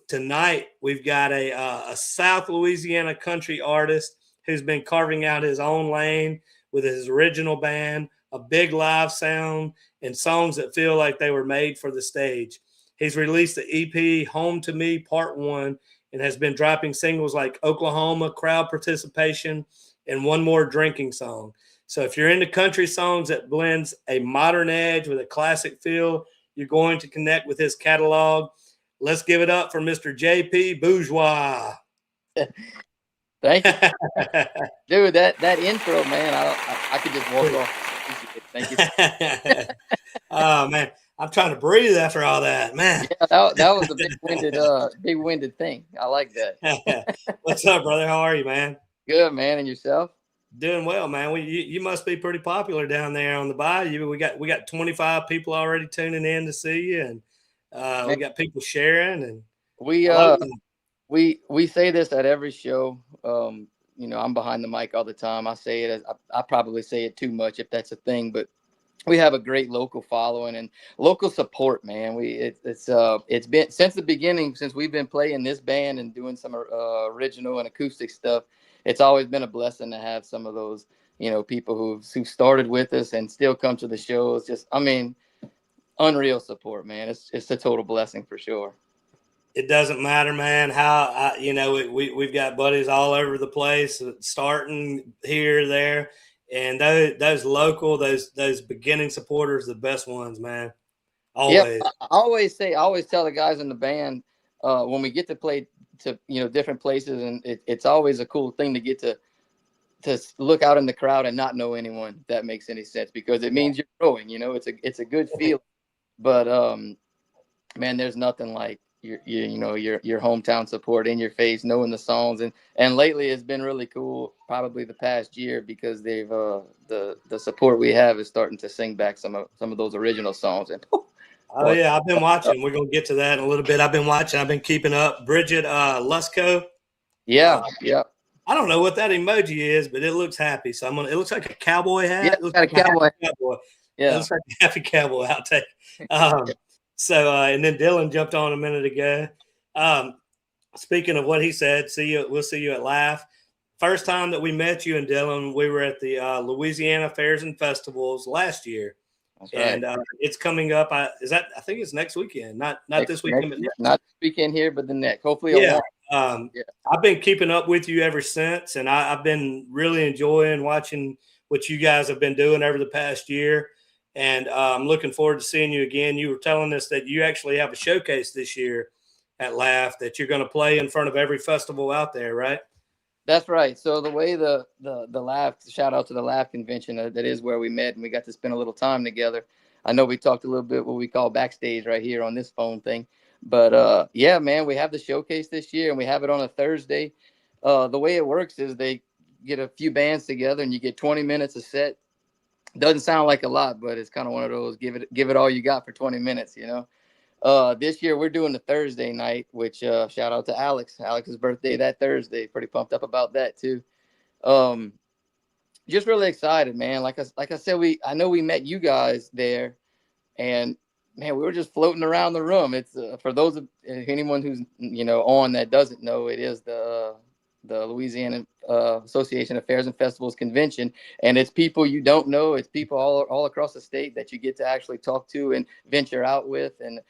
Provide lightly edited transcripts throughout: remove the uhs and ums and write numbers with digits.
Tonight, we've got a South Louisiana country artist who's been carving out his own lane with his original band, a big live sound, and songs that feel like they were made for the stage. He's released the EP Home to Me Part 1 and has been dropping singles like Oklahoma, Crowd Participation, and One More Drinking Song. So if you're into country songs that blends a modern edge with a classic feel, you're going to connect with his catalog. Let's give it up for Mr. JP Bourgeois. Thank you, dude. That intro, man, I could just walk off. Thank you. Oh man, I'm trying to breathe after all that, man. Yeah, that was a big winded thing. I like that. What's up, brother? How are you, man? Good, man. And yourself? Doing well, man. You must be pretty popular down there on the bayou. We got 25 people already tuning in to see you, and we got people sharing. And we say this at every show. I'm behind the mic all the time. I say it. I probably say it too much if that's a thing, but we have a great local following and local support, man. It's been since the beginning, since we've been playing this band and doing some original and acoustic stuff. It's always been a blessing to have some of those, people who started with us and still come to the shows. Just, unreal support, man. It's a total blessing for sure. It doesn't matter, man, how, we've got buddies all over the place, starting here, there. And those local, those beginning supporters, the best ones, man. Always. Yeah, I always tell the guys in the band when we get to play to different places, and it's always a cool thing to get to look out in the crowd and not know anyone. If that makes any sense, because it means you're growing. It's a good feeling. But man, there's nothing like your hometown support in your face, knowing the songs, and lately it's been really cool. Probably the past year, because they've the support we have is starting to sing back some of those original songs. And oh yeah, I've been watching. We're gonna get to that in a little bit. I've been watching. I've been keeping up. Bridget Lusco. Yeah. I don't know what that emoji is, but it looks happy. So it looks like a cowboy hat. Yeah, it looks like a cowboy. Yeah, it looks like a happy cowboy outtake. And then Dylan jumped on a minute ago. Speaking of what he said, we'll see you at Laugh. First time that we met you and Dylan, we were at the Louisiana Fairs and Festivals last year. That's right. And it's coming up. I think it's next weekend, not this weekend, but not this weekend here, but the next. Hopefully, I've been keeping up with you ever since, and I've been really enjoying watching what you guys have been doing over the past year. And I'm looking forward to seeing you again. You were telling us that you actually have a showcase this year at Laugh that you're going to play in front of every festival out there, right? That's right. So the way the Laugh, shout out to the Laugh convention, that is where we met and we got to spend a little time together. I know we talked a little bit what we call backstage right here on this phone thing. But yeah, man, we have the showcase this year and we have it on a Thursday. The way it works is they get a few bands together and you get 20 minutes a set. Doesn't sound like a lot, but it's kind of one of those give it all you got for 20 minutes, This year we're doing the Thursday night, which shout out to Alex. Alex's birthday that Thursday. Pretty pumped up about that too. Just really excited, man. Like I said, I know we met you guys there, and man, we were just floating around the room. It's for those of anyone who's on that doesn't know, it is the Louisiana Association of Fairs and Festivals convention, and it's people you don't know. It's people all across the state that you get to actually talk to and venture out with. And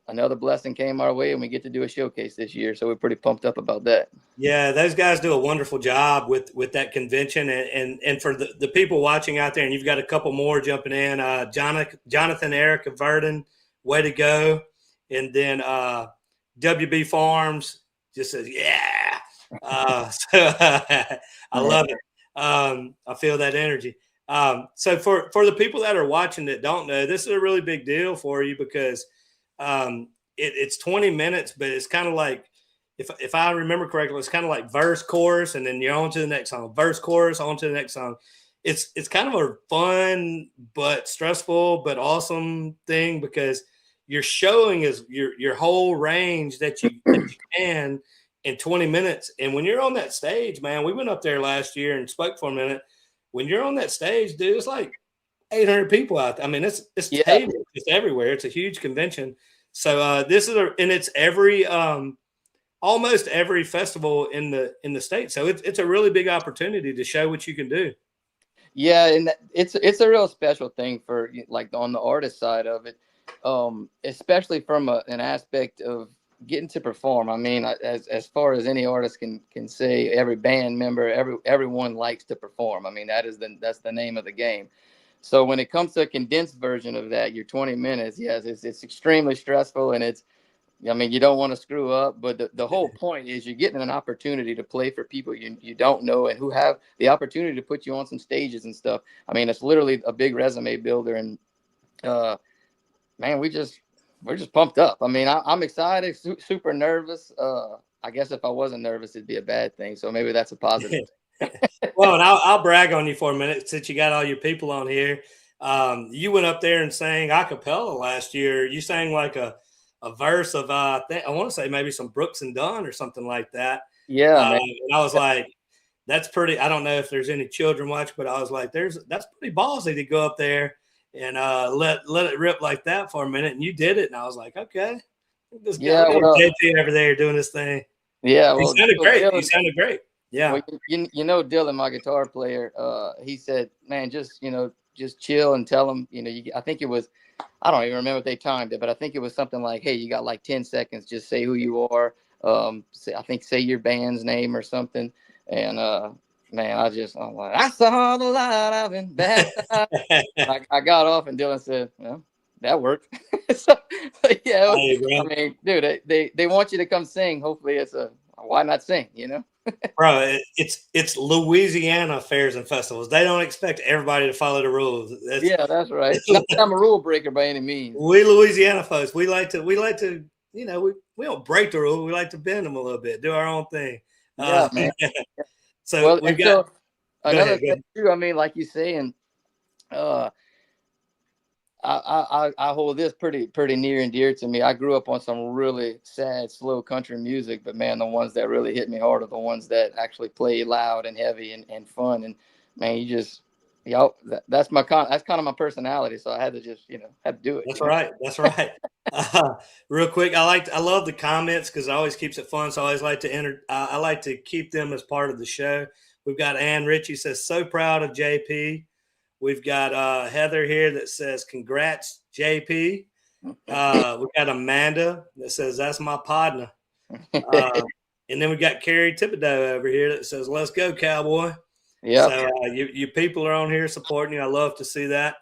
another blessing came our way, and we get to do a showcase this year, so we're pretty pumped up about that. Yeah, those guys do a wonderful job with that convention, and for the people watching out there, and you've got a couple more jumping in. Jonathan Erica Verdon, way to go, and then WB Farms just says yeah. I love it. I feel that energy. So for the people that are watching that don't know, this is a really big deal for you because it's 20 minutes, but it's kind of like, if I remember correctly, it's kind of like verse, chorus, and then you're on to the next song. Verse, chorus, on to the next song. It's kind of a fun but stressful but awesome thing because you're showing is your whole range that you can in 20 minutes. And when you're on that stage, man, we went up there last year and spoke for a minute. When you're on that stage, dude, it's like 800 people out there. I mean, it's tables just everywhere. It's a huge convention. So this is and it's every almost every festival in the state. So it's a really big opportunity to show what you can do. Yeah, and it's a real special thing for like on the artist side of it, especially from an aspect of getting to perform. I mean, as far as any artist can say, every band member, everyone likes to perform. I mean, that's the name of the game. So when it comes to a condensed version of that, your 20 minutes, yes, it's extremely stressful, and I mean, you don't want to screw up, but the whole point is you're getting an opportunity to play for people you don't know and who have the opportunity to put you on some stages and stuff. I mean, it's literally a big resume builder, and man, we're just pumped up. I mean, I'm excited, super nervous. I guess if I wasn't nervous, it'd be a bad thing. So maybe that's a positive. Well, and I'll brag on you for a minute since you got all your people on here. You went up there and sang a cappella last year. You sang like a verse of I want to say maybe some Brooks and Dunn or something like that. Yeah, man. And I was like, that's pretty. I don't know if there's any children watch, but I was like, that's pretty ballsy to go up there and let it rip like that for a minute. And you did it, and I was like, okay, this guy JP over there doing this thing. Yeah, well, you sounded great. You sounded great. Yeah. Well, you know, Dylan, my guitar player, he said, man, just chill and tell him, I think it was, I don't even remember if they timed it, but I think it was something like, hey, you got like 10 seconds, just say who you are. Say your band's name or something. And, man, I'm like, I saw the light, I've been baptized. I got off and Dylan said, well, that worked. So, yeah, I mean, dude, they want you to come sing. Hopefully it's why not sing, Bro, it's Louisiana fairs and festivals. They don't expect everybody to follow the rules. That's right. Not that I'm a rule breaker by any means. We Louisiana folks, we like to, we don't break the rules. We like to bend them a little bit, do our own thing. Yeah, man. So we've got another thing too. I mean, like you saying, I hold this pretty near and dear to me. I grew up on some really sad, slow country music, but man, the ones that really hit me hard are the ones that actually play loud and heavy and fun. And man, that's kind of my personality. So I had to just, had to do it. That's right. That's right. Real quick, I love the comments because it always keeps it fun. So I always like to I like to keep them as part of the show. We've got Ann Ritchie says, so proud of JP. We've got Heather here that says, congrats, JP. We've got Amanda that says, that's my partner. And then we got Carrie Thibodeau over here that says, let's go, cowboy. Yeah. So you people are on here supporting you. I love to see that.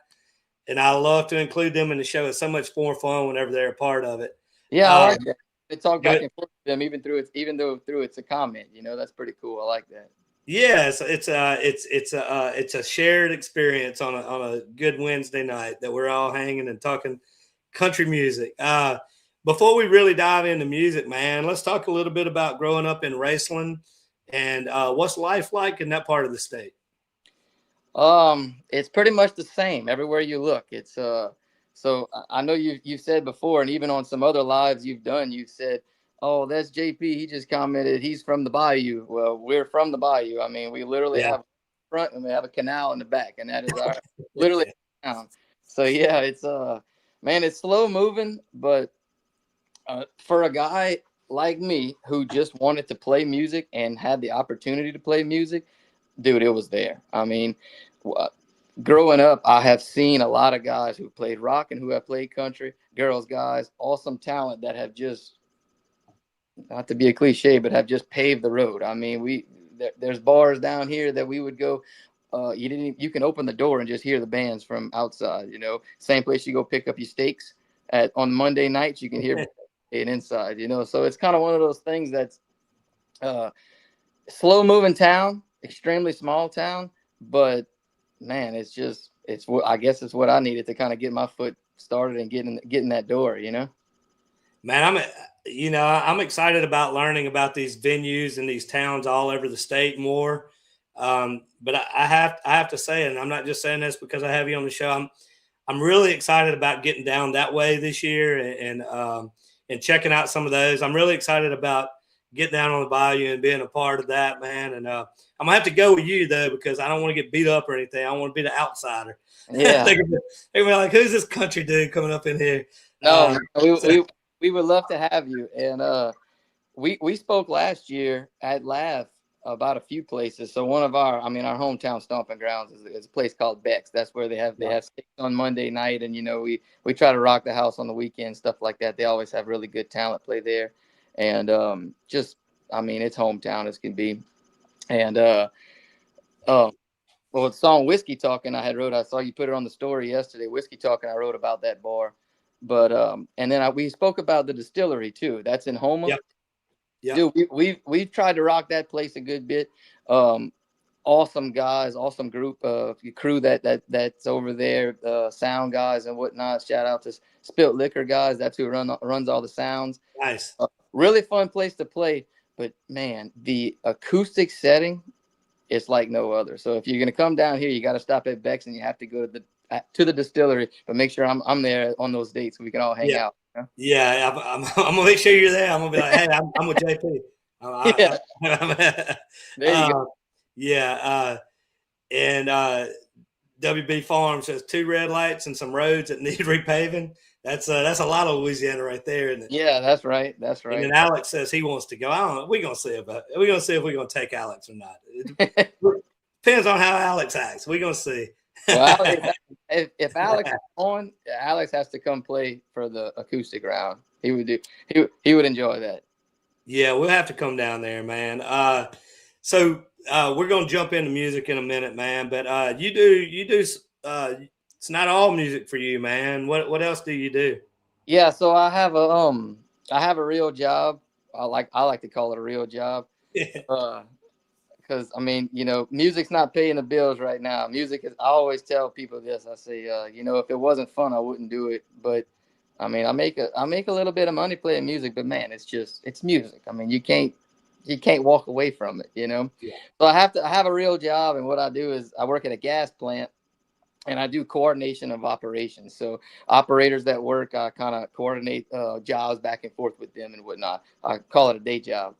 And I love to include them in the show. It's so much more fun whenever they're a part of it. Yeah, I like that. They talk back and forth with them, even though it's a comment. That's pretty cool. I like that. Yes, it's a shared experience on a good Wednesday night that we're all hanging and talking country music. Before we really dive into music, man, let's talk a little bit about growing up in Raceland and what's life like in that part of the state. It's pretty much the same everywhere you look. It's so I know you've said before, and even on some other lives you've done, you've said, oh, that's JP. He just commented he's from the bayou. Well, we're from the bayou. I mean, we literally have a front and we have a canal in the back, and that is our literally town. So yeah, it's man, it's slow moving, but for a guy like me who just wanted to play music and had the opportunity to play music, dude, it was there. I mean, growing up, I have seen a lot of guys who played rock and who have played country, girls, guys, awesome talent that have just, not to be a cliche, but have just paved the road. I mean, there's bars down here that we would go. You can open the door and just hear the bands from outside. Same place you go pick up your steaks on Monday nights. You can hear it inside. So it's kind of one of those things that's slow moving town, extremely small town, but man, I guess it's what I needed to kind of get my foot started and getting that door. Man, I'm excited about learning about these venues and these towns all over the state more. But I have to say, and I'm not just saying this because I have you on the show. I'm really excited about getting down that way this year and checking out some of those. I'm really excited about getting down on the bayou and being a part of that, man. And I'm gonna have to go with you though because I don't want to get beat up or anything. I want to be the outsider. Yeah, they're gonna be like, who's this country dude coming up in here? No, we would love to have you. And we spoke last year at Laugh about a few places. So one of our hometown stomping grounds is a place called Beck's. That's where they have sticks on Monday night, and we try to rock the house on the weekend, stuff like that. They always have really good talent play there, and it's hometown as can be. And well, the song Whiskey Talking I saw you put it on the story yesterday. Whiskey Talking, I wrote about that bar. But and then we spoke about the distillery too. That's in Houma. Yep. Yep. Dude, we've tried to rock that place a good bit. Awesome guys, awesome group of crew that's over there, sound guys and whatnot. Shout out to Spilt Liquor guys. That's who runs all the sounds. Nice. Really fun place to play. But man, the acoustic setting, it's like no other. So if you're gonna come down here, you got to stop at Beck's, and you have to go to the distillery. But make sure I'm there on those dates so we can all hang out. You know? Yeah, I'm gonna make sure you're there. I'm gonna be like, hey, I'm with JP. There you go. Yeah, and WB Farms has 2 red lights and some roads that need repaving. That's a lot of Louisiana right there, isn't it? Yeah, that's right. That's right. And then Alex says he wants to go. I don't know. We're gonna see if we're gonna take Alex or not. It depends on how Alex acts. We're gonna see. Well, if Alex is on, Alex has to come play for the acoustic round. He would enjoy that. Yeah, we'll have to come down there, man. So we're gonna jump into music in a minute, man. But you do. It's not all music for you, man. What else do you do? Yeah, so I have a real job. I like to call it a real job. Because music's not paying the bills right now. Music is. I always tell people this. I say, if it wasn't fun, I wouldn't do it. But I make a little bit of money playing music. But man, it's music. You can't walk away from it. Yeah. So I have a real job, and what I do is I work at a gas plant, and I do coordination of operations. So operators that work, I kind of coordinate jobs back and forth with them and whatnot. I call it a day job.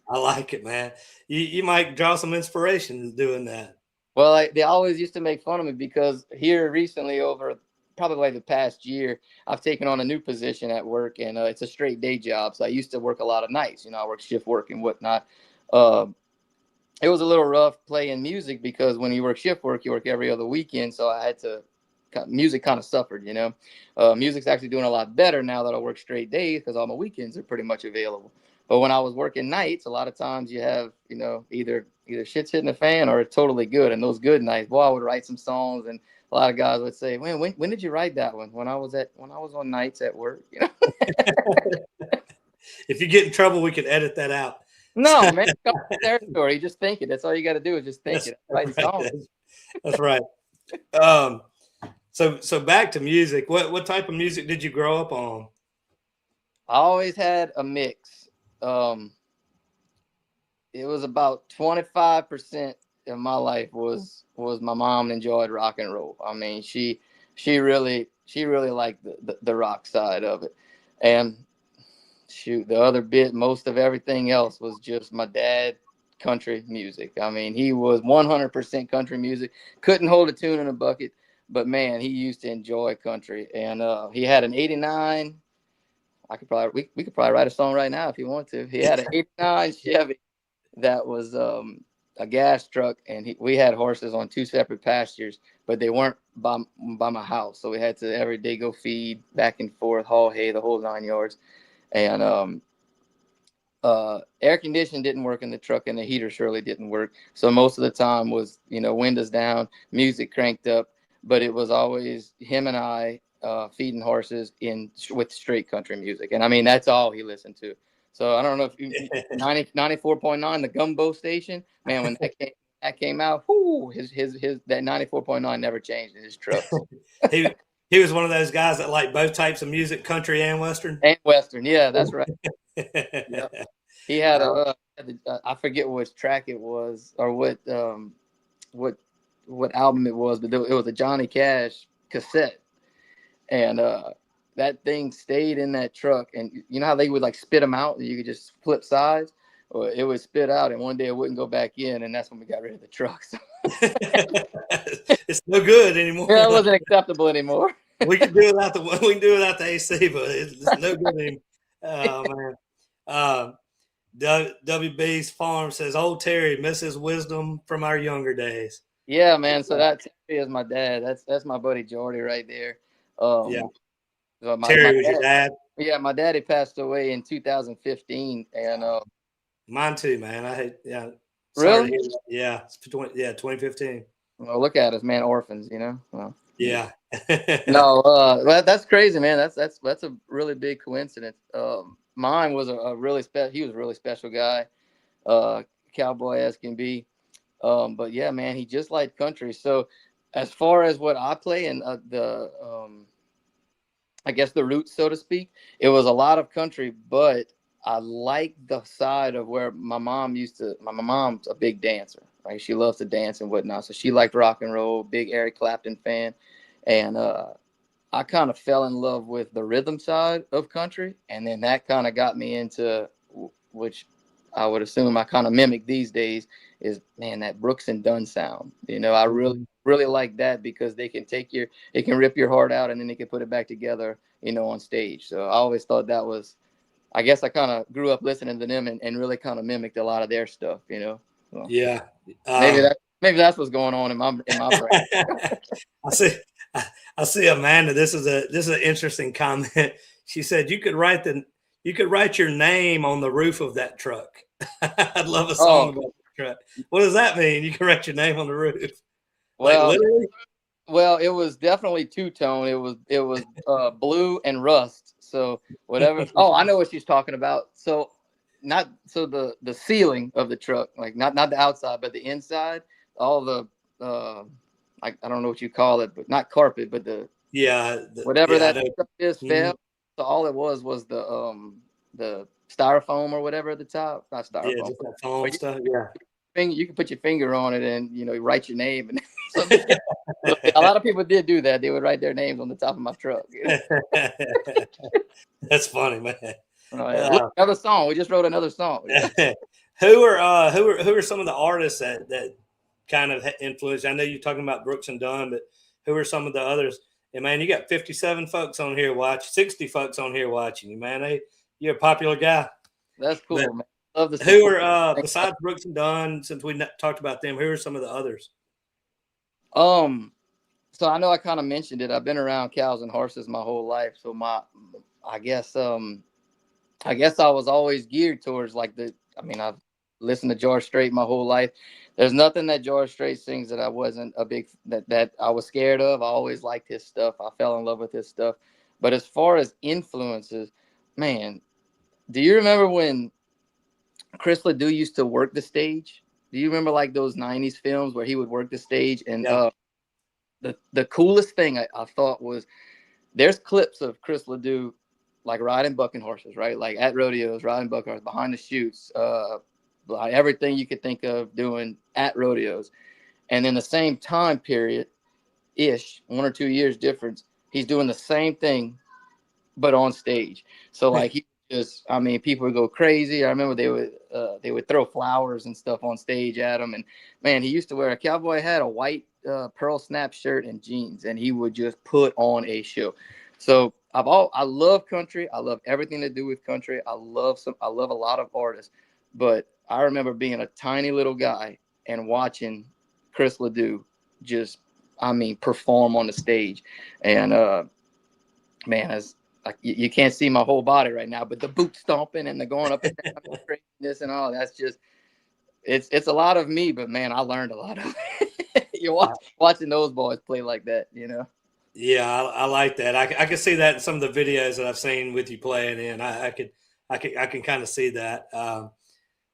I like it, man. You might draw some inspiration doing that. Well, they always used to make fun of me because here recently, over probably like the past year, I've taken on a new position at work, and it's a straight day job. So I used to work a lot of nights. I work shift work and whatnot. It was a little rough playing music because when you work shift work, you work every other weekend. So I had to. Music kind of suffered. Music's actually doing a lot better now that I work straight days because all my weekends are pretty much available. But when I was working nights, a lot of times you have, either shit's hitting the fan or it's totally good. And those good nights, I would write some songs, and a lot of guys would say, "Man, when did you write that one?" When I was on nights at work. If you get in trouble, we can edit that out. No, man, it's got territory. You just think it. That's all you got to do is just think it. Write songs. That's right. So back to music. What type of music did you grow up on? I always had a mix. It was about 25% of my life was my mom enjoyed rock and roll. She really liked the rock side of it, and shoot, the other bit, most of everything else was just my dad, country music. He was 100% country music. Couldn't hold a tune in a bucket, but man, he used to enjoy country, and he had an '89. we could probably write a song right now if you want to. He had an '89 Chevy that was a gas truck, and we had horses on 2 separate pastures, but they weren't by my house, so we had to every day go feed back and forth, haul hay, the whole 9 yards. And air conditioning didn't work in the truck, and the heater surely didn't work. So most of the time was windows down, music cranked up, but it was always him and I feeding horses with straight country music. And that's all he listened to. So I don't know if 94.9, the Gumbo station, man, when that came out, his that 94.9 never changed in his truck. He was one of those guys that liked both types of music, country and Western. And Western, yeah, that's right. Yep. He had I forget which track it was or what album it was, but it was a Johnny Cash cassette, and that thing stayed in that truck. And you know how they would like spit them out, and you could just flip sides. Well, it would spit out, and one day it wouldn't go back in, and that's when we got rid of the truck. So. It's no good anymore. Yeah, it wasn't acceptable anymore. We can do without the AC, but it's no good anymore. Oh man. WB's Farm says, "Old Terry misses wisdom from our younger days." Yeah, man. So that Terry is my dad. That's my buddy Jordy right there. Yeah, So my Terry was your dad, dad. yeah, my daddy passed away in 2015, and Mine too, man. I hate. Yeah, sorry to really, hear that. Yeah, it's 2015. well, look at us, man, orphans, Well, Yeah. no, well, that's crazy, man. That's a really big coincidence. Mine was a really special. He was a really special guy, cowboy as can be. But yeah, man, he just liked country. So, as far as what I play and I guess the roots, so to speak, it was a lot of country, but I like the side of where my mom used to. My mom's a big dancer, right? She loves to dance and whatnot, so she liked rock and roll. Big Eric Clapton fan, and I kind of fell in love with the rhythm side of country, and then that kind of got me into which I would assume I kind of mimic these days is, man, that Brooks and Dunn sound. I really like that because it can rip your heart out and then they can put it back together, on stage. So I always thought that was, I guess I kind of grew up listening to them and really kind of mimicked a lot of their stuff, So Yeah. maybe that's what's going on in my brain. I see. I see Amanda. This is an interesting comment. She said you could write your name on the roof of that truck. I'd love a song about the truck. What does that mean? You can write your name on the roof, like literally? Well, it was definitely two-tone. It was blue and rust. So whatever. Oh, I know what she's talking about. So the ceiling of the truck, like not the outside, but the inside, all the I don't know what you call it, but not carpet, but whatever that stuff is fell. So all it was the styrofoam or whatever at the top. Not styrofoam. Yeah, just that foam stuff. Yeah. You can put your finger on it and write your name. And a lot of people did do that. They would write their names on the top of my truck. That's funny, man. Oh, yeah. Look, another song. We just wrote another song. Who are some of the artists that kind of influenced? I know you're talking about Brooks and Dunn, but who are some of the others? And man, you got 57 folks on here 60 folks on here watching you, man. You're a popular guy. That's cool, man. Love the who are besides Brooks and Dunn? Since we talked about them, who are some of the others? So I know I kind of mentioned it. I've been around cows and horses my whole life. So I guess I was always geared towards I've listened to George Strait my whole life. There's nothing that George Strait sings that I wasn't a big that I was scared of. I always liked his stuff. I fell in love with his stuff. But as far as influences, man, do you remember when Chris Ledoux used to work the stage? Do you remember like those 90s films where he would work the stage? And the coolest thing I thought was there's clips of Chris Ledoux like riding bucking horses, right? Like at rodeos, riding bucking horses, behind the chutes, like everything you could think of doing at rodeos. And in the same time period, 1 or 2 years difference, he's doing the same thing, but on stage. So like people would go crazy. I remember they would throw flowers and stuff on stage at him. And man, he used to wear a cowboy hat, a white pearl snap shirt, and jeans, and he would just put on a show. So I love country. I love everything to do with country. I love a lot of artists, but I remember being a tiny little guy and watching Chris Ledoux just, perform on the stage. And man, you can't see my whole body right now, but the boot stomping and the going up and down, the craziness and all, that's just, it's a lot of me, but man, I learned a lot of it. You're watching those boys play like that, Yeah, I like that. I can see that in some of the videos that I've seen with you playing in. I can kind of see that.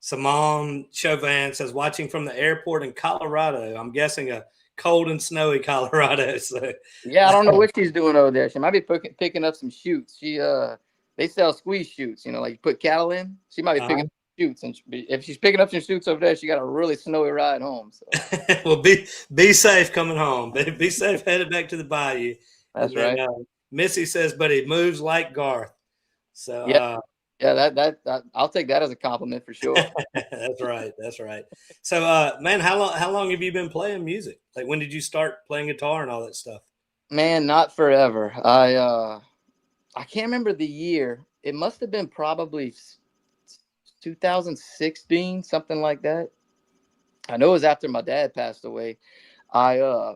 Simone Chauvin says, watching from the airport in Colorado. I'm guessing a cold and snowy Colorado. So yeah, I don't know what she's doing over there. She might be picking up some shoots. They sell squeeze shoots, like you put cattle in. She might be picking up shoots, and if she's picking up some shoots over there, she got a really snowy ride home. So. Well, be safe coming home. Be safe headed back to the bayou. That's right. Missy says, but he moves like Garth. So yeah, that I'll take that as a compliment for sure. That's right. So man, how long have you been playing music? Like when did you start playing guitar and all that stuff? Man, not forever. I can't remember the year. It must have been probably 2016, something like that. I know it was after my dad passed away. I uh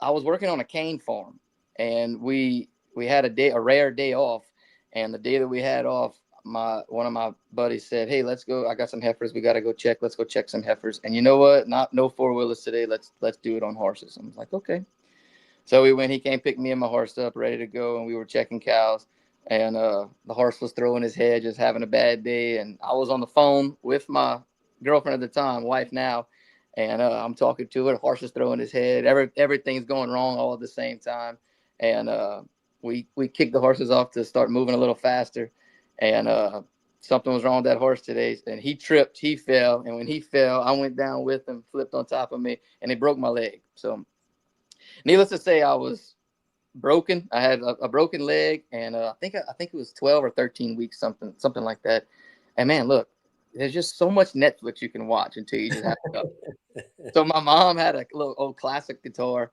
I was working on a cane farm, and we had a rare day off, and the day that we had off, my one of my buddies said, "Hey, let's go. I got some heifers. We got to go check. Let's go check some heifers." And you know what? Not no four wheelers today. Let's do it on horses. I was like, okay. So we went. He came, picked me and my horse up, ready to go, and we were checking cows. And the horse was throwing his head, just having a bad day. And I was on the phone with my girlfriend at the time, wife now, and I'm talking to her. The horse is throwing his head. Everything's going wrong all at the same time. And we kicked the horses off to start moving a little faster. And something was wrong with that horse today. And he tripped. He fell. And when he fell, I went down with him, flipped on top of me, and it broke my leg. So needless to say, I was broken. I had a broken leg, and I think it was 12 or 13 weeks, something like that. And man, look, there's just so much Netflix you can watch until you just have to go. So my mom had a little old classic guitar,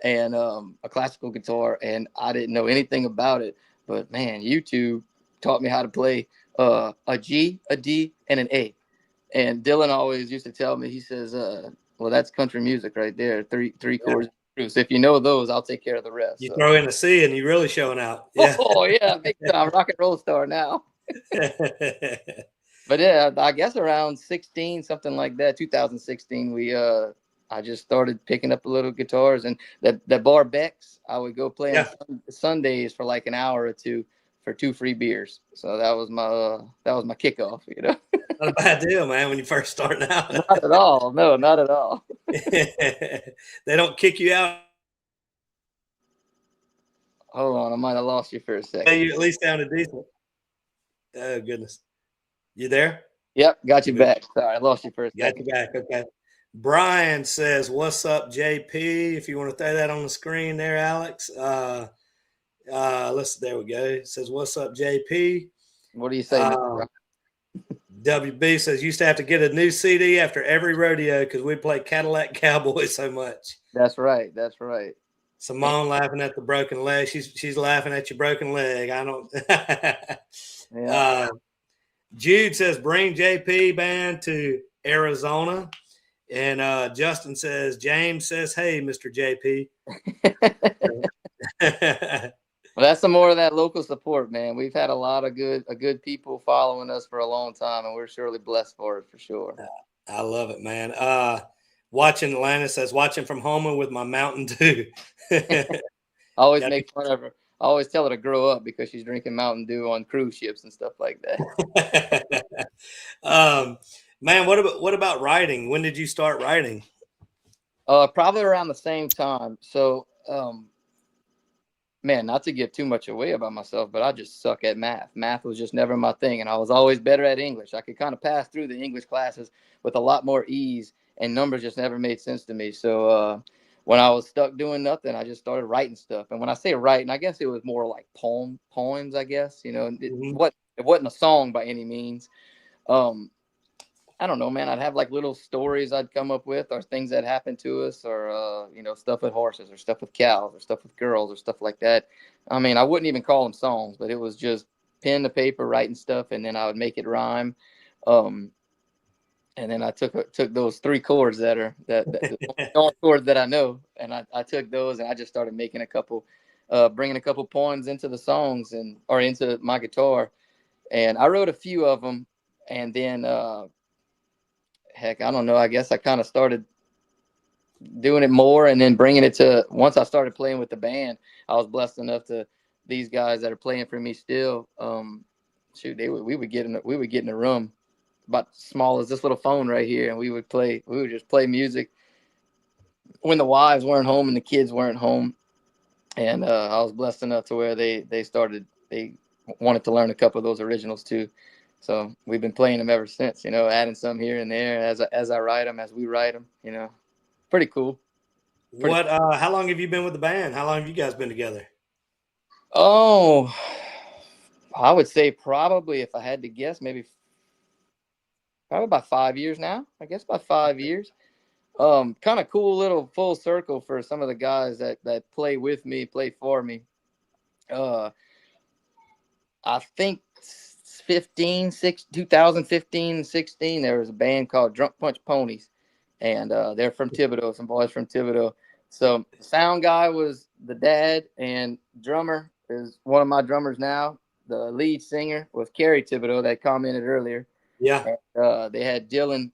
and a classical guitar, and I didn't know anything about it. But man, YouTube taught me how to play a G, a D, and an A. And Dylan always used to tell me, he says, "Well, that's country music right there. Three Yeah. chords. So if you know those, I'll take care of the rest." You So, throw in a C and you're really showing out. Yeah. oh yeah, big time rock and roll star now. But yeah, I guess around 16, something like that, 2016, I just started picking up a little guitars, and that bar Beck's, I would go play on Yeah. Sundays for like an hour or two for 2 free beers. So that was my kickoff, you know. Not a bad deal, man, when you first starting out. Not at all. No, not at all. They don't kick you out. Hold on, I might have lost you for a second. You at least sounded decent. Oh goodness. You there? Yep, got you We back. Sorry, I lost you for a got you second. back. Okay. Brian says, "What's up, JP?" If you want to throw that on the screen there, Alex. There we go. It says, "What's up, JP?" What do you say, Mr. Um, Brown? WB says, "Used to have to get a new CD after every rodeo because we play Cadillac Cowboy so much." That's right. That's right. Simone laughing at the broken leg. She's laughing at your broken leg. I don't. Yeah. uh, Jude says, "Bring JP band to Arizona." And Justin says, "James says, hey, Mr. JP." Well, that's some more of that local support, man. We've had a lot of good people following us for a long time, and we're surely blessed for it, for sure. I love it, man. Watching Atlanta says, "Watching from home with my Mountain Dew." I always make fun of her. I always tell her to grow up because she's drinking Mountain Dew on cruise ships and stuff like that. Man, what about writing? When did you start writing? Probably around the same time. So, man, not to give too much away about myself, but I just suck at math. Math was just never my thing, and I was always better at English. I could kind of pass through the English classes with a lot more ease, and numbers just never made sense to me. So when I was stuck doing nothing, I just started writing stuff. And when I say writing, I guess it was more like poems. I guess Mm-hmm. it wasn't a song by any means. Um, I don't know, man. I'd have like little stories I'd come up with, or things that happened to us, or stuff with horses, or stuff with cows, or stuff with girls, or stuff like that. I mean, I wouldn't even call them songs, but it was just pen to paper, writing stuff, and then I would make it rhyme. Um, and then I took those three chords that the only chords that I know, and I took those, and I just started making bringing a couple poems into the songs or into my guitar, and I wrote a few of them, and then. Heck, I don't know. I guess I kind of started doing it more, and then bringing it to, once I started playing with the band, I was blessed enough to, these guys that are playing for me still, shoot, we would get in a room about as small as this little phone right here, and we would just play music when the wives weren't home and the kids weren't home. And I was blessed enough to where they wanted to learn a couple of those originals too. So we've been playing them ever since, adding some here and there as I write them, as we write them, pretty cool. How long have you been with the band? How long have you guys been together? Oh, I would say probably, if I had to guess, probably about 5 years now. I guess about 5 years. Kind of cool little full circle for some of the guys that play with me, play for me. Uh, I think 2015, 16, there was a band called Drunk Punch Ponies, and they're from Thibodeau, some boys from Thibodeau. So sound guy was the dad, and drummer is one of my drummers now. The lead singer was Kerry Thibodeau that commented earlier. Yeah. And, they had Dylan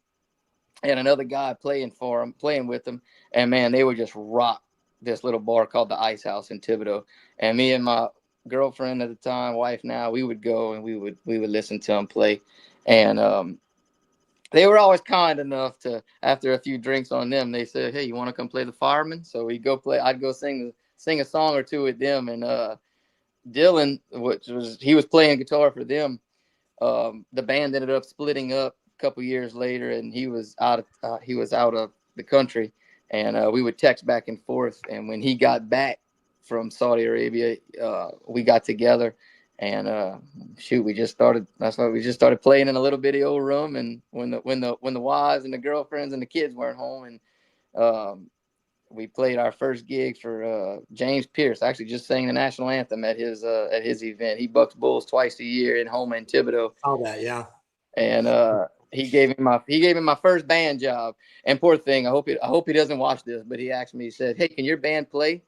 and another guy playing with them, and man, they would just rock this little bar called the Ice House in Thibodeau. And me and my girlfriend at the time, wife now, we would go and we would listen to them play, and they were always kind enough to, after a few drinks on them, they said, "Hey, you want to come play the fireman?" So we go play. I'd go sing a song or two with them, and Dylan, he was playing guitar for them. The band ended up splitting up a couple years later, and he was out of the country, and we would text back and forth. And when he got back from Saudi Arabia, we got together, and we just started. That's why we just started playing in a little bitty old room. And when the wives and the girlfriends and the kids weren't home, and we played our first gig for James Pierce. Actually, just sang the national anthem at his event. He bucks bulls twice a year in Houma and Thibodeau. All that, yeah. And he gave me my first band job. And poor thing, I hope he doesn't watch this, but he asked me. He said, "Hey, can your band play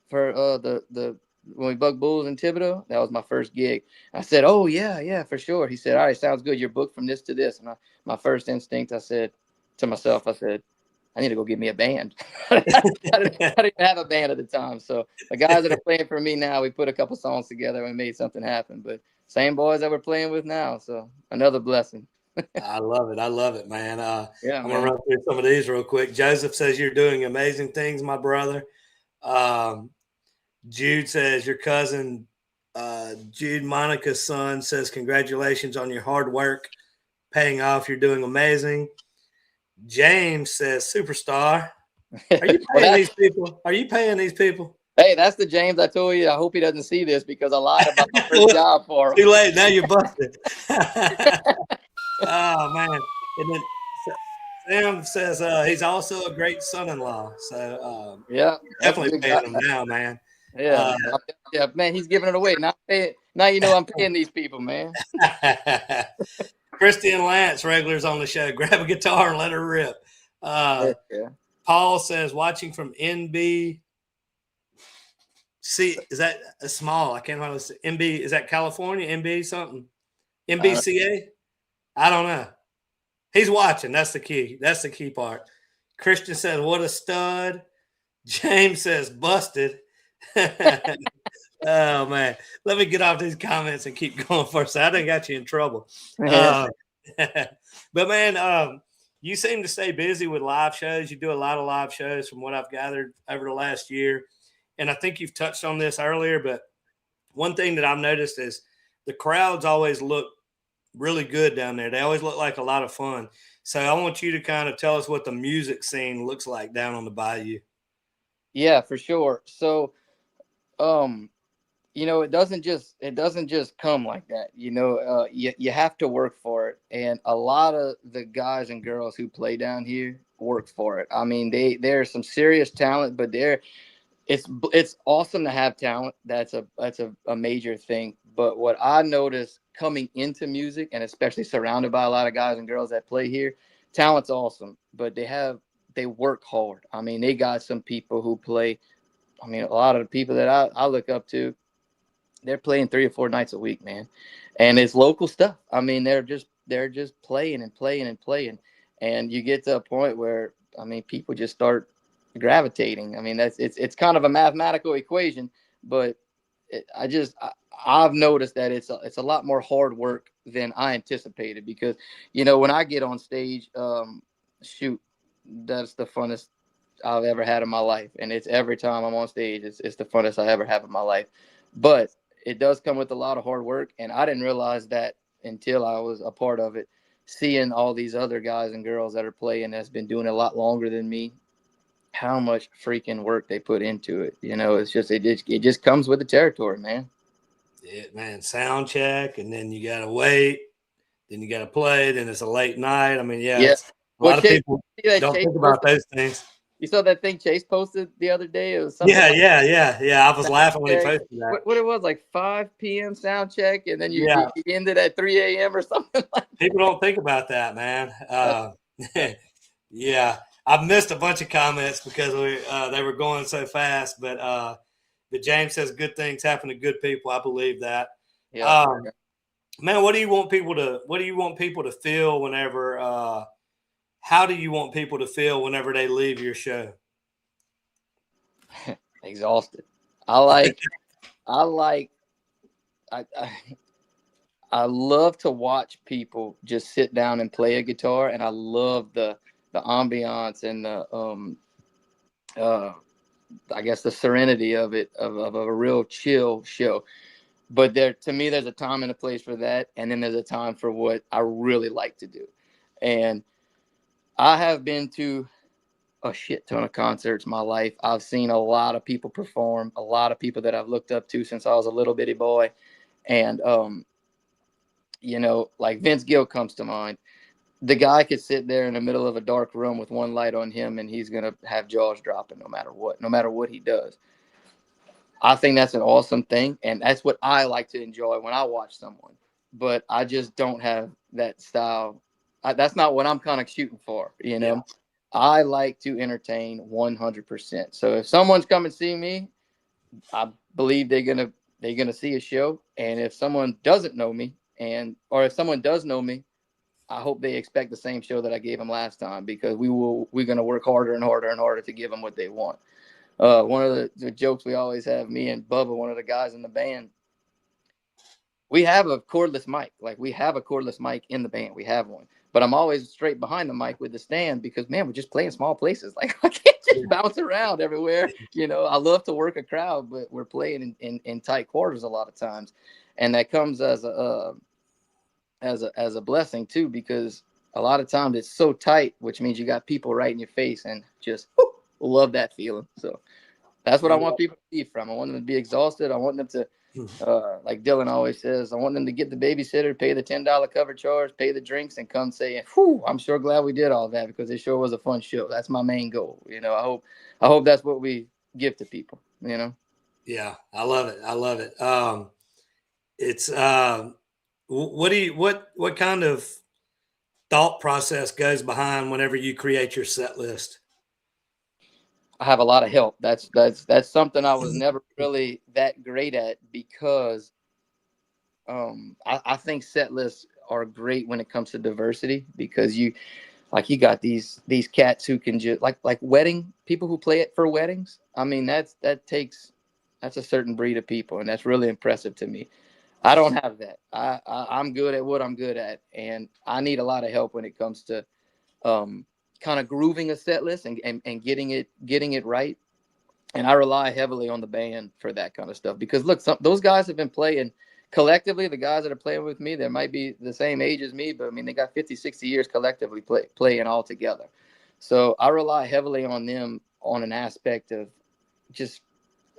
for the when we buck bulls in Thibodeau?" That was my first gig. I said, "Oh yeah, for sure." He said, "All right, sounds good. You're booked from this to this." And my first instinct, I said to myself, I need to go get me a band. I didn't have a band at the time. So the guys that are playing for me now, we put a couple songs together and made something happen. But same boys that we're playing with now. So another blessing. I love it. I love it, man. Yeah, I'm man. gonna run through some of these real quick. Joseph says you're doing amazing things, my brother. Um, Jude says your cousin, Jude Monica's son, says congratulations on your hard work paying off. You're doing amazing. James says superstar. Are you paying these people? Are you paying these people? Hey, that's the James I told you. I hope he doesn't see this because I lied about my first job for him. Too late. Now you're busted. Oh man. And then Sam says he's also a great son-in-law. So Yeah, that's a definitely good paying guy. him now, man. Yeah, yeah, man, he's giving it away. Now you know I'm paying these people, man. Christy and Lance, regulars on the show, grab a guitar and let her rip. Yeah. Paul says watching from NB. Is that a small? I can't remember. NB, is that California? NB something? NBCA? I don't know. He's watching. That's the key. That's the key part. Christian says, "What a stud." James says, "Busted." Oh man, let me get off these comments and keep going first. I done got you in trouble. But man, you seem to stay busy with live shows. You do a lot of live shows from what I've gathered over the last year. And I think you've touched on this earlier, but one thing that I've noticed is the crowds always look really good down there. They always look like a lot of fun. So I want you to kind of tell us what the music scene looks like down on the bayou. Yeah, for sure. So, it doesn't just come like that. You have to work for it, and a lot of the guys and girls who play down here work for it. I mean, there's some serious talent, but it's awesome to have talent. That's a major thing. But what I noticed coming into music, and especially surrounded by a lot of guys and girls that play here, talent's awesome, but they work hard. I mean, they got some people who play. I mean, a lot of the people that I look up to, they're playing 3 or 4 nights a week, man. And it's local stuff. I mean, they're just playing and playing and playing. And you get to a point where, I mean, people just start gravitating. I mean, it's kind of a mathematical equation, but I've noticed that it's a lot more hard work than I anticipated, because, when I get on stage, shoot, that's the funnest I've ever had in my life. And it's every time I'm on stage, it's the funnest I ever have in my life. But it does come with a lot of hard work. And I didn't realize that until I was a part of it, seeing all these other guys and girls that are playing that's been doing it a lot longer than me, how much freaking work they put into it. It's just, it just comes with the territory, man. Yeah, man, sound check, and then you got to wait, then you got to play, then it's a late night. I mean, yeah. A Well, lot of Chase, people see that don't Chase think about posted? those things. You saw that thing Chase posted the other day? It was something Yeah, like yeah. I was laughing when he check. posted that. What it was, like 5 p.m. sound check, and then Yeah, you ended at 3 a.m. or something like people don't think about that, man. that. Yeah, I've missed a bunch of comments because they were going so fast. But James says good things happen to good people. I believe that. Yeah. Um, man, what do you want people to feel whenever? How do you want people to feel whenever they leave your show? Exhausted. I like. I like. I I love to watch people just sit down and play a guitar, and I love the ambiance and the uh I guess the serenity of it of a real chill show. But there, to me, there's a time and a place for that, and then there's a time for what I really like to do. And I have been to a shit ton of concerts in my life. I've seen a lot of people perform, a lot of people that I've looked up to since I was a little bitty boy. And like Vince Gill comes to mind. The guy could sit there in the middle of a dark room with one light on him, and he's gonna have jaws dropping no matter what he does. I think that's an awesome thing, and that's what I like to enjoy when I watch someone. But I just don't have that style. That's not what I'm kind of shooting for, Yeah. I like to entertain 100%. So if someone's coming to see me, I believe they're gonna see a show. And if someone doesn't know me, or if someone does know me, I hope they expect the same show that I gave them last time, because we're gonna work harder and harder and harder to give them what they want. One of the jokes we always have, me and Bubba, one of the guys in the band, we have a cordless mic. Like, we have a cordless mic in the band. We have one. But I'm always straight behind the mic with the stand because, man, we're just playing small places. Like, I can't just bounce around everywhere. I love to work a crowd, but we're playing in tight quarters a lot of times. And that comes as a blessing, too, because a lot of times it's so tight, which means you got people right in your face, and just love that feeling. So that's what I want people to be from. I want them to be exhausted. I want them to, like Dylan always says, I want them to get the babysitter, pay the $10 cover charge, pay the drinks, and come say, "Whew, I'm sure glad we did all that, because it sure was a fun show." That's my main goal. I hope that's what we give to people. Yeah, I love it. I love it. It's what kind of thought process goes behind whenever you create your set list? I have a lot of help. That's something I was never really that great at, because I think set lists are great when it comes to diversity, because you got these cats who can just like wedding people who play it for weddings. I mean, that's a certain breed of people, and that's really impressive to me. I don't have that. I'm good at what I'm good at, and I need a lot of help when it comes to kind of grooving a set list and getting it right. And I rely heavily on the band for that kind of stuff, because look, those guys have been playing collectively. The guys that are playing with me, they might be the same age as me, but I mean, they got 50, 60 years collectively playing all together. So I rely heavily on them on an aspect of just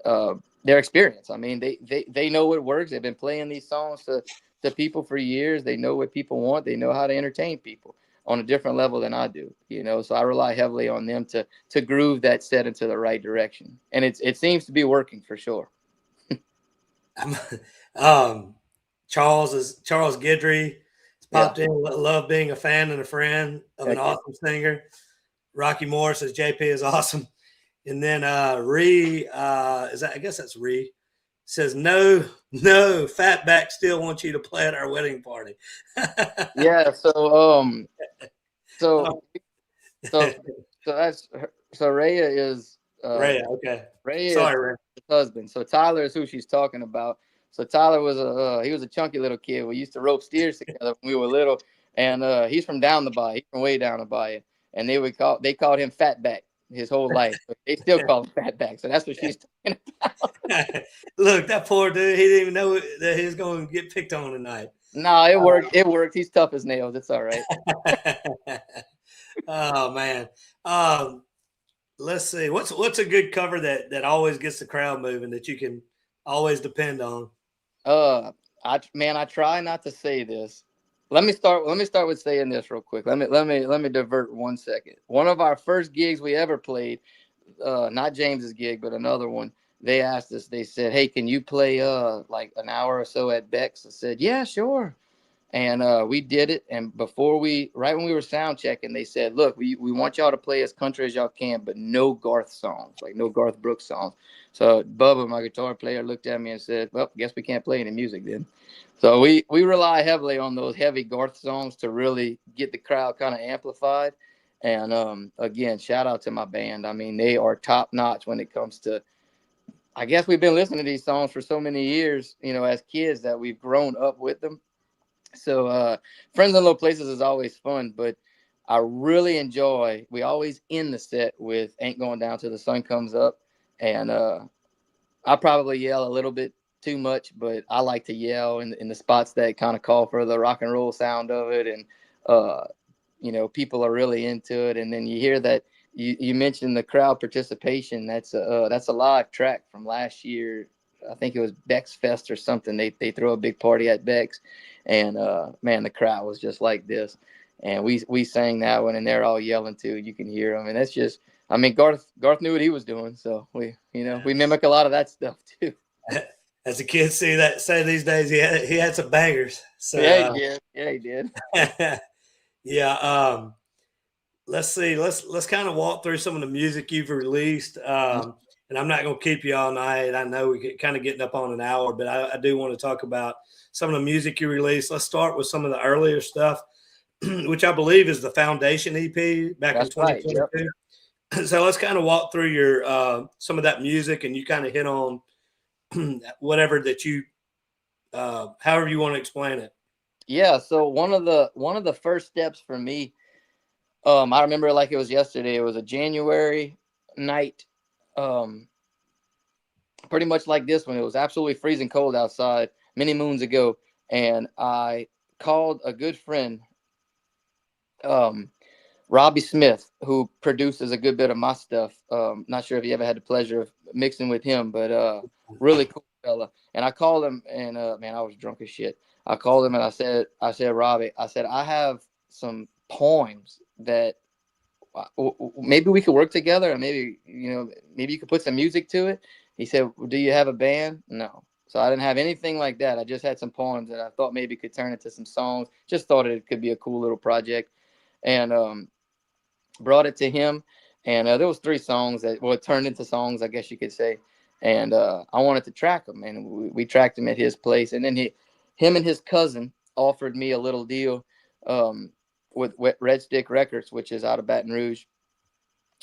their experience. I mean, they know what works. They've been playing these songs to people for years. They know what people want. They know how to entertain people on a different level than I do. So I rely heavily on them to groove that set into the right direction, and it seems to be working for sure. um, Charles Guidry has Yeah. popped in. Love being a fan and a friend of an Heck yeah. awesome singer. Rocky Moore says JP is awesome. And then Ree, I guess that's Ree, says no, Fatback still wants you to play at our wedding party. Yeah. So Oh, so that's so Rhea is Ray, okay. Rhea is Sorry, Ray. husband. So Tyler is who she's talking about. So Tyler was he was a chunky little kid. We used to rope steers together when we were little, and he's from down the bayou. He's from way down the bayou, and they called him Fatback his whole life. But they still call him Fatback. So that's what she's talking about. Look, that poor dude, he didn't even know that he was going to get picked on tonight. No, it worked. It worked. He's tough as nails. It's all right. Oh man. Let's see. What's a good cover that always gets the crowd moving that you can always depend on? I try not to say this. Let me start with saying this real quick. Let me divert 1 second. One of our first gigs we ever played, not James's gig, but another one. They asked us. They said, "Hey, can you play like an hour or so at Beck's?" I said, "Yeah, sure." And we did it. And right when we were sound checking, they said, "Look, we want y'all to play as country as y'all can, but no Garth songs, like no Garth Brooks songs." So Bubba, my guitar player, looked at me and said, "Well, guess we can't play any music then." So we rely heavily on those heavy Garth songs to really get the crowd kind of amplified. And again, shout out to my band. I mean, they are top notch when it comes to. I guess we've been listening to these songs for so many years, as kids that we've grown up with them. So Friends in Low Places is always fun, but I really enjoy. We always end the set with "Ain't Going Down Till the Sun Comes Up," and I probably yell a little bit too much, but I like to yell in the spots that kind of call for the rock and roll sound of it, and people are really into it. And then you hear that you mentioned the crowd participation. That's a live track from last year. I think it was Beck's Fest or something. They throw a big party at Beck's, and man, the crowd was just like this. And we sang that one, and they're all yelling too. You can hear them, and that's just. I mean, Garth knew what he was doing, so we mimic a lot of that stuff too. As the kids say these days, he had some bangers. So Yeah, he did. Yeah, he did. yeah. Let's see. Let's kind of walk through some of the music you've released. And I'm not going to keep you all night. I know we get kind of getting up on an hour, but I do want to talk about some of the music you released. Let's start with some of the earlier stuff, which I believe is the Foundation EP back in That's right. 2022. Yep. So let's kind of walk through your some of that music, and you kind of hit on whatever that you, however you want to explain it. Yeah. So one of the first steps for me, I remember it like it was yesterday. It was a January night, pretty much like this one. It was absolutely freezing cold outside many moons ago, and I called a good friend, Robbie Smith, who produces a good bit of my stuff. Not sure if you ever had the pleasure of mixing with him, but really cool fella. And I called him, and man, I was drunk as shit. I called him and I said, Robbie, I said, I have some poems that maybe we could work together, and maybe you could put some music to it. He said, well, do you have a band? No. So I didn't have anything like that. I just had some poems that I thought maybe could turn into some songs. Just thought it could be a cool little project, and brought it to him. And there was 3 songs that turned into songs, I guess you could say. And I wanted to track them, and we tracked him at his place. And then him and his cousin offered me a little deal with Red Stick Records, which is out of Baton Rouge.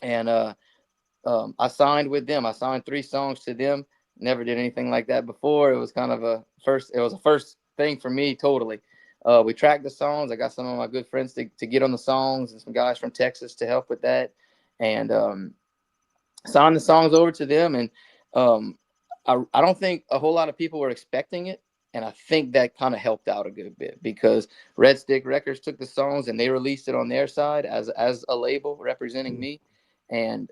And I signed with them. I signed 3 songs to them. Never did anything like that before. It was kind of a first thing for me, totally. We tracked the songs. I got some of my good friends to get on the songs, and some guys from Texas to help with that, and signed the songs over to them. And I don't think a whole lot of people were expecting it, and I think that kind of helped out a good bit, because Red Stick Records took the songs and they released it on their side as a label representing me, and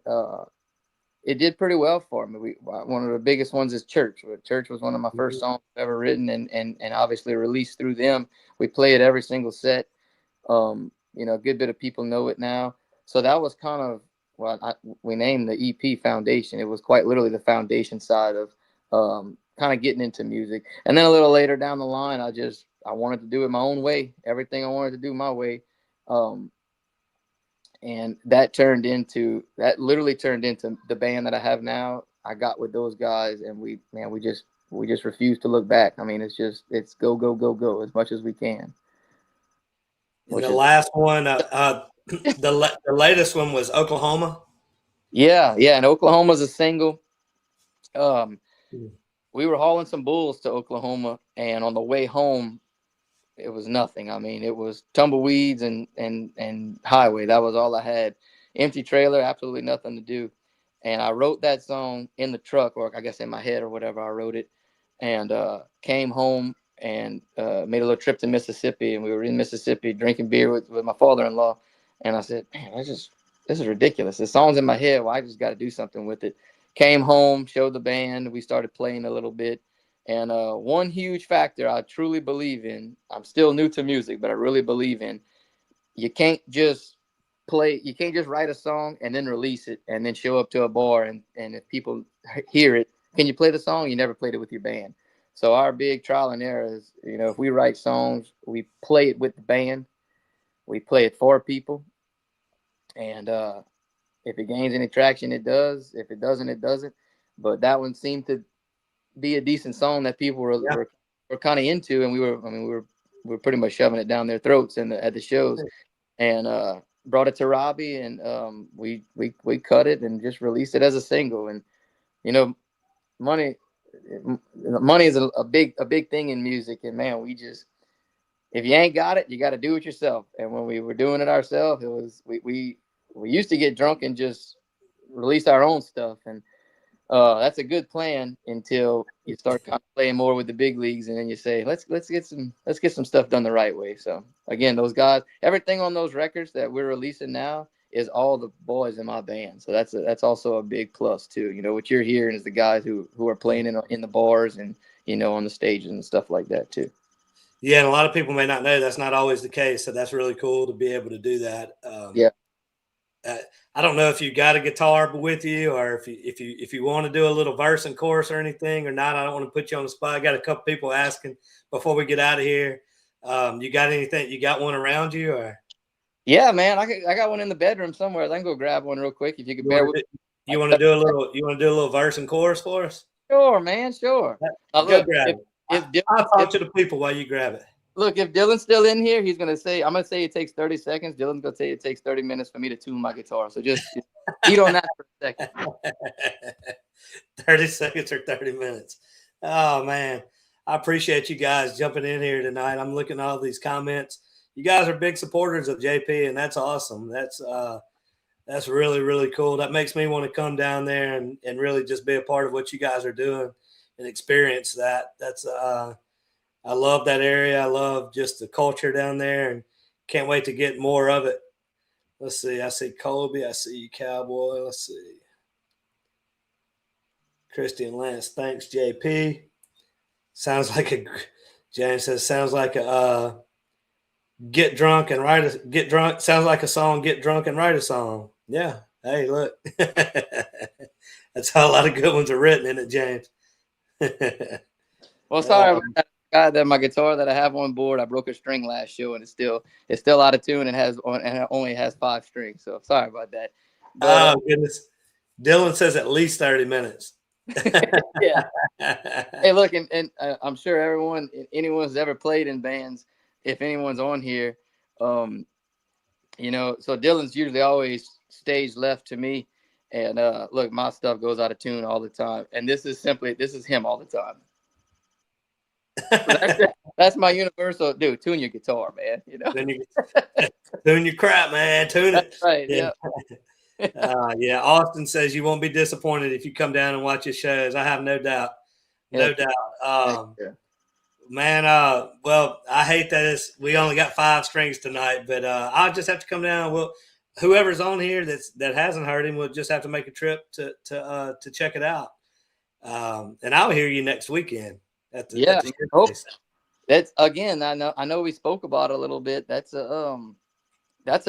it did pretty well for me. One of the biggest ones is Church. Church was one of my first songs ever written, and obviously released through them. We play it every single set. A good bit of people know it now. So that was kind of we named the EP Foundation. It was quite literally the foundation side of kind of getting into music. And then a little later down the line, I wanted to do it my own way. Everything I wanted to do my way. And that literally turned into the band that I have now. I got with those guys, and we just refuse to look back. I mean, it's go, go, go, go as much as we can. And the last one, the latest one was Oklahoma. Yeah. And Oklahoma's a single. We were hauling some bulls to Oklahoma, and on the way home, it was nothing. I mean, it was tumbleweeds and highway. That was all I had. Empty trailer, absolutely nothing to do. And I wrote that song in the truck, or I guess in my head or whatever. I wrote it, and came home and made a little trip to Mississippi. And we were in Mississippi drinking beer with my father-in-law. And I said, man, this is ridiculous. The song's in my head. Well, I just got to do something with it. Came home, showed the band. We started playing a little bit. And one huge factor I truly believe in, I'm still new to music, but I really believe in, you can't just write a song and then release it and then show up to a bar and if people hear it, can you play the song? You never played it with your band. So our big trial and error is, if we write songs, we play it with the band, we play it for people, and if it gains any traction, it does. If it doesn't, it doesn't. But that one seemed to be a decent song that people were kind of into, and we were pretty much shoving it down their throats at the shows, and brought it to Robbie, and we cut it and just released it as a single. And money money is a big thing in music, and man, if you ain't got it, you got to do it yourself. And when we were doing it ourselves, it was we used to get drunk and just release our own stuff, and that's a good plan until you start kind of playing more with the big leagues, and then you say, let's get some stuff done the right way. So again, those guys, everything on those records that we're releasing now is all the boys in my band. So that's also a big plus too. What you're hearing is the guys who are playing in the bars and on the stages and stuff like that too. Yeah, and a lot of people may not know that's not always the case. So that's really cool to be able to do that. Yeah. I don't know if you got a guitar with you, or if you want to do a little verse and chorus or anything or not. I don't want to put you on the spot. I got a couple people asking before we get out of here. You got anything? You got one around you, or? Yeah, man, I got one in the bedroom somewhere. I can go grab one real quick if you could bear with me. You want to do a little verse and chorus for us? Sure, man, sure. Go grab it. I'll talk to the people while you grab it. Look, if Dylan's still in here, I'm gonna say it takes 30 seconds. Dylan's gonna say it takes 30 minutes for me to tune my guitar. So just eat on that for a second. 30 seconds or 30 minutes. Oh man, I appreciate you guys jumping in here tonight. I'm looking at all these comments. You guys are big supporters of JP, and that's awesome. That's really, really cool. That makes me want to come down there and really just be a part of what you guys are doing and experience that. I love that area. I love just the culture down there, and can't wait to get more of it. Let's see. I see Colby. I see you, Cowboy. Let's see. Christian Lance. Thanks, JP. James says, sounds like a get drunk and write a get drunk. Sounds like a song, get drunk and write a song. Yeah. Hey, look. That's how a lot of good ones are written, isn't it, James? Well, sorry about that. That my guitar that I have on board, I broke a string last show, and it's still out of tune and it only has 5 strings. So sorry about that. But, oh goodness, Dylan says at least 30 minutes. Yeah. Hey, look, and I'm sure anyone's ever played in bands, if anyone's on here, so Dylan's usually always stage left to me, and look, my stuff goes out of tune all the time, and this is him all the time. So that's my universal, dude. Tune your guitar, man. Tune your crap, man. Tune it. That's right. Yeah. Yeah. Austin says you won't be disappointed if you come down and watch his shows. I have no doubt. No doubt. Man, well, I hate that we only got 5 strings tonight, but I'll just have to come down. Well, whoever's on here that hasn't heard him will just have to make a trip to check it out. And I'll hear you next weekend. That's again. I know we spoke about it a little bit. That's a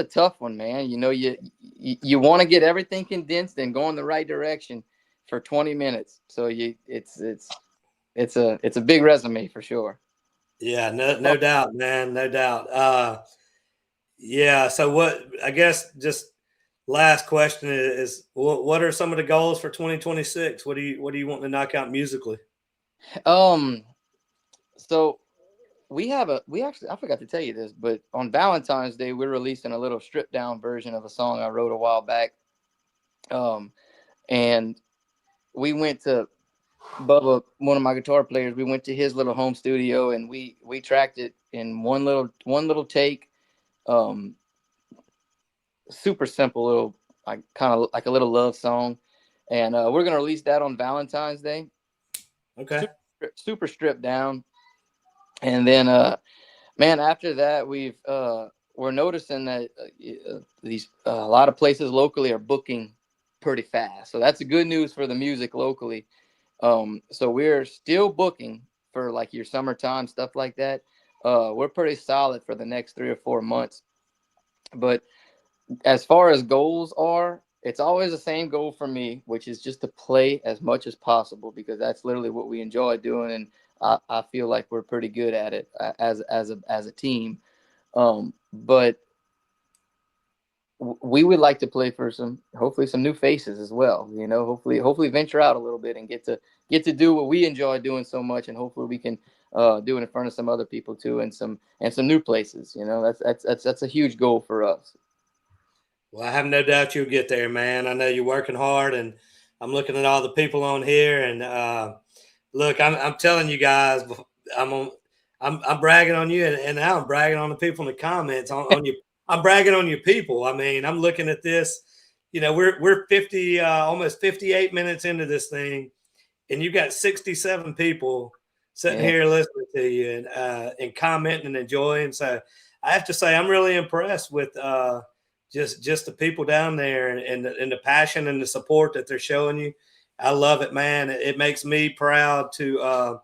tough one, man. You want to get everything condensed and go in the right direction for 20 minutes. So it's a big resume for sure. Yeah, no doubt, man, no doubt. Yeah. So I guess just last question is what are some of the goals for 2026? What do you want to knock out musically? So I forgot to tell you this, but on Valentine's Day, we're releasing a little stripped down version of a song I wrote a while back. And we went to Bubba, one of my guitar players, we went to his little home studio and we tracked it in one little take. Super simple little, like kind of like a little love song. And we're going to release that on Valentine's Day. Okay. Super stripped down. And then, man, after that, we're noticing that a lot of places locally are booking pretty fast. So that's good news for the music locally. So we're still booking for like your summertime stuff like that. We're pretty solid for the next 3 or 4 months. But as far as goals are, it's always the same goal for me, which is just to play as much as possible because that's literally what we enjoy doing, and I feel like we're pretty good at it as a team. But we would like to play for hopefully some new faces as well. You know, hopefully venture out a little bit and get to do what we enjoy doing so much, and hopefully we can do it in front of some other people too, and some new places. You know, that's a huge goal for us. Well, I have no doubt you'll get there, man. I know you're working hard, and I'm looking at all the people on here. And look, I'm telling you guys, I'm on, I'm bragging on you, and now I'm bragging on the people in the comments on you. I'm bragging on you people. I mean, I'm looking at this. You know, we're 50, almost 58 minutes into this thing, and you got 67 people sitting here listening to you and commenting and enjoying. So I have to say, I'm really impressed with just the people down there and the passion and the support that they're showing you. I love it, man. It makes me proud to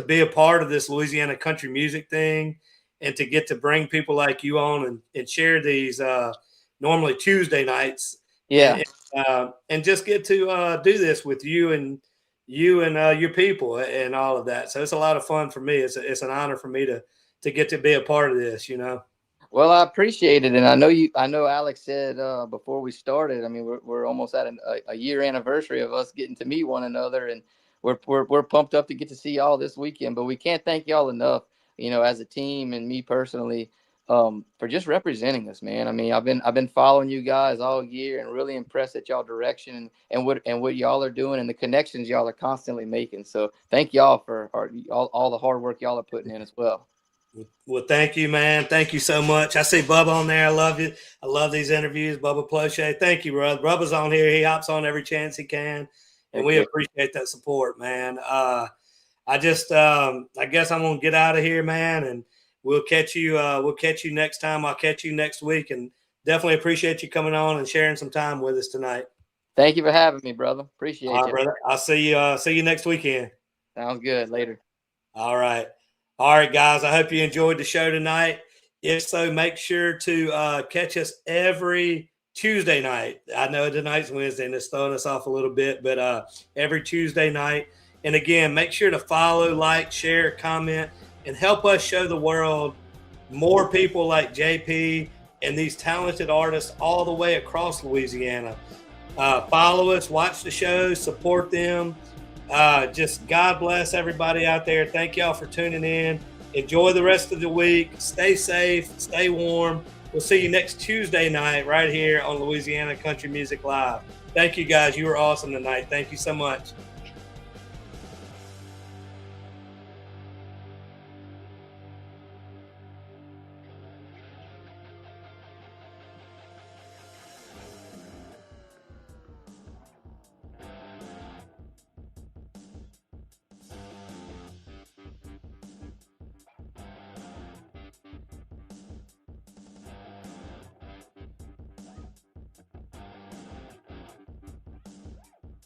be a part of this Louisiana country music thing, and to get to bring people like you on and share these normally Tuesday nights. Yeah. And just get to do this with you and your people and all of that. So it's a lot of fun for me. It's an honor for me to get to be a part of this, you know. Well, I appreciate it, and I know Alex said before we started. I mean, we're almost at a year anniversary of us getting to meet one another, and we're pumped up to get to see y'all this weekend. But we can't thank y'all enough, you know, as a team and me personally, for just representing us, man. I mean, I've been following you guys all year and really impressed at y'all direction and what y'all are doing and the connections y'all are constantly making. So thank y'all for all the hard work y'all are putting in as well. Well, thank you, man. Thank you so much. I see Bubba on there. I love you. I love these interviews. Bubba Plochet. Thank you, brother. Bubba's on here. He hops on every chance he can, and we appreciate that support, man. I guess I'm gonna get out of here, man, and we'll catch you. We'll catch you next time. I'll catch you next week, and definitely appreciate you coming on and sharing some time with us tonight. Thank you for having me, brother. Appreciate All right, you. brother. I'll see you. See you next weekend. Sounds good. Later. All right. All right, guys. I hope you enjoyed the show tonight. If so, make sure to catch us every Tuesday night. I know tonight's Wednesday and it's throwing us off a little bit, but every Tuesday night. And again, make sure to follow, like, share, comment, and help us show the world more people like JP and these talented artists all the way across Louisiana. Follow us, watch the shows, support them. Just God bless everybody out there. Thank y'all for tuning in. Enjoy the rest of the week. Stay safe. Stay warm. We'll see you next Tuesday night right here on Louisiana Country Music Live. Thank you, guys. You were awesome tonight. Thank you so much.